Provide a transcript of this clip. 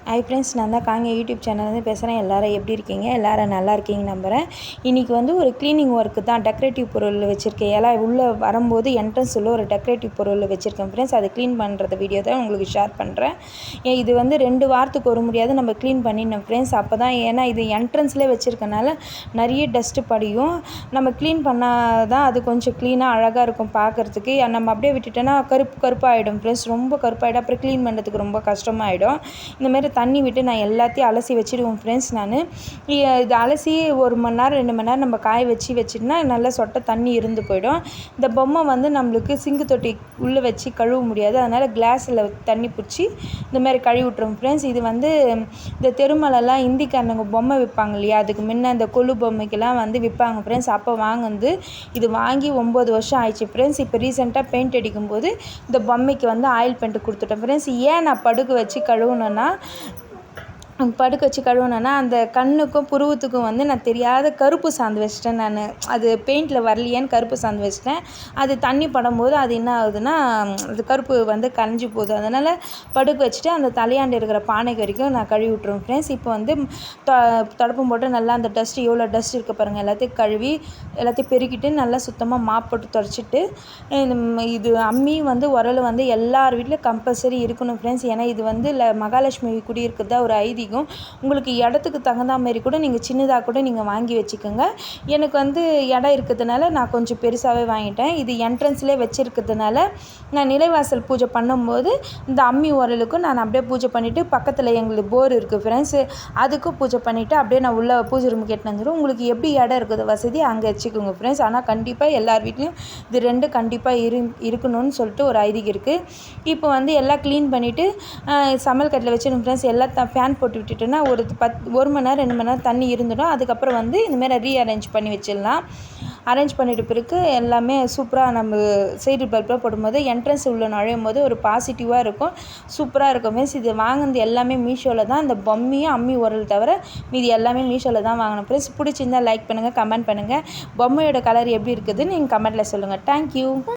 Hi friends, நான் தான் காங்க யூடியூப் சேனல்லேருந்து பேசுகிறேன். எல்லோரும் எப்படி இருக்கீங்க? எல்லோரும் நல்லா இருக்கீங்க நம்புகிறேன். இன்றைக்கி வந்து ஒரு க்ளீனிங் ஒர்க்கு தான். டெக்கரேட்டிவ் பொருள் வச்சுருக்கேன். எல்லாம் உள்ளே வரும்போது என்ட்ரன்ஸ் உள்ள ஒரு டெக்கரேட்டிவ் பொருள் வச்சுருக்கேன் ஃப்ரெண்ட்ஸ். அதை க்ளீன் பண்ணுறது வீடியோ தான் உங்களுக்கு ஷேர் பண்ணுறேன். இது வந்து 2 வாரத்துக்கு ஒரு முடியாது நம்ம க்ளீன் பண்ணிடணும் ஃப்ரெண்ட்ஸ். அப்போ தான், ஏன்னா இது என்ட்ரன்ஸ்லேயே வச்சுருக்கனால நிறைய டஸ்ட்டு படியும். நம்ம க்ளீன் பண்ணால் தான் அது கொஞ்சம் க்ளீனாக அழகாக இருக்கும் பார்க்குறதுக்கு. நம்ம அப்படியே விட்டுட்டோன்னா கருப்பாகிடும் ஃப்ரெண்ட்ஸ். ரொம்ப கருப்பாகிடும். அப்புறம் க்ளீன் பண்ணுறதுக்கு ரொம்ப கஷ்டமாகிடும். இந்தமாரி தண்ணி விட்டு நான் எல்லாத்தையும் அலசி வச்சுடுவேன் ஃப்ரெண்ட்ஸ். இது அலசி 1 மணி நேரம் 2 மணி நேரம் நம்ம காய வச்சுட்டுனா நல்லா சொட்ட தண்ணி இருந்து போயிடும். இந்த பொம்மை வந்து நம்மளுக்கு சிங்கு தொட்டி உள்ளே வச்சு கழுவ முடியாது. அதனால் கிளாஸில் தண்ணி பிடிச்சி இந்தமாதிரி கழுவி விட்டுருவோம் ஃப்ரெண்ட்ஸ். இது வந்து இந்த தெருமலெல்லாம் இந்திக்காரங்க பொம்மை விற்பாங்க இல்லையா, அதுக்கு முன்ன இந்த கொலு பொம்மைக்கெல்லாம் வந்து விற்பாங்க ஃப்ரெண்ட்ஸ். அப்போ வாங்குந்து இது வாங்கி 9 வருஷம் ஆயிடுச்சு ஃப்ரெண்ட்ஸ். இப்போ ரீசெண்டாக பெயிண்ட் அடிக்கும்போது இந்த பொம்மைக்கு வந்து ஆயில் பெயிண்ட் கொடுத்துட்டேன் ஃப்ரெண்ட்ஸ். ஏன் நான் படுக்க வச்சு கழுவுனேன்னா அந்த கண்ணுக்கும் புருவத்துக்கும் வந்து நான் தெரியாத கருப்பு சாந்து வச்சிட்டேன். அது பெயிண்டில் வரலையேன்னு கருப்பு சாந்து வச்சிட்டேன். அது தண்ணி படும்போது அது என்ன ஆகுதுன்னா, அது கருப்பு வந்து கரைஞ்சி போகுது. அதனால் படுக்க வச்சுட்டு அந்த தலையாண்டு இருக்கிற பானைக்கு வரைக்கும் நான் கழுவி விட்டுருவேன் ஃப்ரெண்ட்ஸ். இப்போ வந்து தொடப்பம் போட்டு நல்லா அந்த டஸ்ட்டு எவ்வளோ டஸ்ட் இருக்க பாருங்கள், எல்லாத்தையும் கழுவி எல்லாத்தையும் பெருக்கிட்டு நல்லா சுத்தமாக மாப் போட்டு தொடச்சிட்டு, இது அம்மி வந்து உரல் வந்து எல்லார் வீட்லையும் கம்பல்சரி இருக்கணும் ஃப்ரெண்ட்ஸ். ஏன்னா இது வந்து மகாலட்சுமி குடியிருக்கிறதா ஒரு ஐதீகம். உங்களுக்கு இடத்துக்கு தகுந்த மாதிரி கூட நீங்கள் சின்னதாக கூட நீங்கள் வாங்கி வச்சுக்கோங்க. எனக்கு வந்து இடம் இருக்கிறதுனால நான் கொஞ்சம் பெருசாகவே வாங்கிட்டேன். இது என்ட்ரன்ஸ்லேயே வச்சுருக்கிறதுனால நான் நிலைவாசல் பூஜை பண்ணும்போது இந்த அம்மி உரலுக்கும் நான் அப்படியே பூஜை பண்ணிவிட்டு, பக்கத்தில் எங்களுக்கு போர் இருக்குது ஃப்ரெண்ட்ஸ், அதுக்கும் பூஜை பண்ணிவிட்டு அப்படியே நான் உள்ள பூஜை ரூமுக்கு எட்டுன்னு வந்துடுவேன். உங்களுக்கு எப்படி இடம் இருக்குது வசதி அங்கே வச்சுக்கோங்க ஃப்ரெண்ட்ஸ். ஆனால் கண்டிப்பாக எல்லார் வீட்லேயும் இது 2 கண்டிப்பாக இருக்கணும்னு சொல்லிட்டு ஒரு ஐதீகம் இருக்குது. இப்போ வந்து எல்லாம் க்ளீன் பண்ணிவிட்டு சமையல் கட்டில் வச்சுருங்க ஃப்ரெண்ட்ஸ். எல்லாம் ஃபேன் போட்டு விட்டுட்டோன்னா ஒரு 1 மணி நேரம் 2 மணி நேரம் தண்ணி இருந்துடும். அதுக்கப்புறம் வந்து இந்தமாரி ரீஅரேஞ்ச் பண்ணி வச்சிடலாம். அரேஞ்ச் பண்ணிவிட்ட பிறகு எல்லாமே சூப்பராக நம்ம சைடு பல்பாக போடும்போது என்ட்ரன்ஸ் உள்ள நுழையும் போது ஒரு பாசிட்டிவாக இருக்கும், சூப்பராக இருக்கும் மீன்ஸ். இது வாங்கினது எல்லாமே மீஷோவில் தான். இந்த பொம்மையும் அம்மி உரல் தவிர மீதி எல்லாமே மீஷோவில் தான் வாங்கினோம் ஃப்ரெண்ட்ஸ். பிடிச்சிருந்தால் லைக் பண்ணுங்கள், கமெண்ட் பண்ணுங்கள். பொம்மையோட கலர் எப்படி இருக்குதுன்னு நீங்கள் கமெண்ட்டில் சொல்லுங்கள். தேங்க்யூ.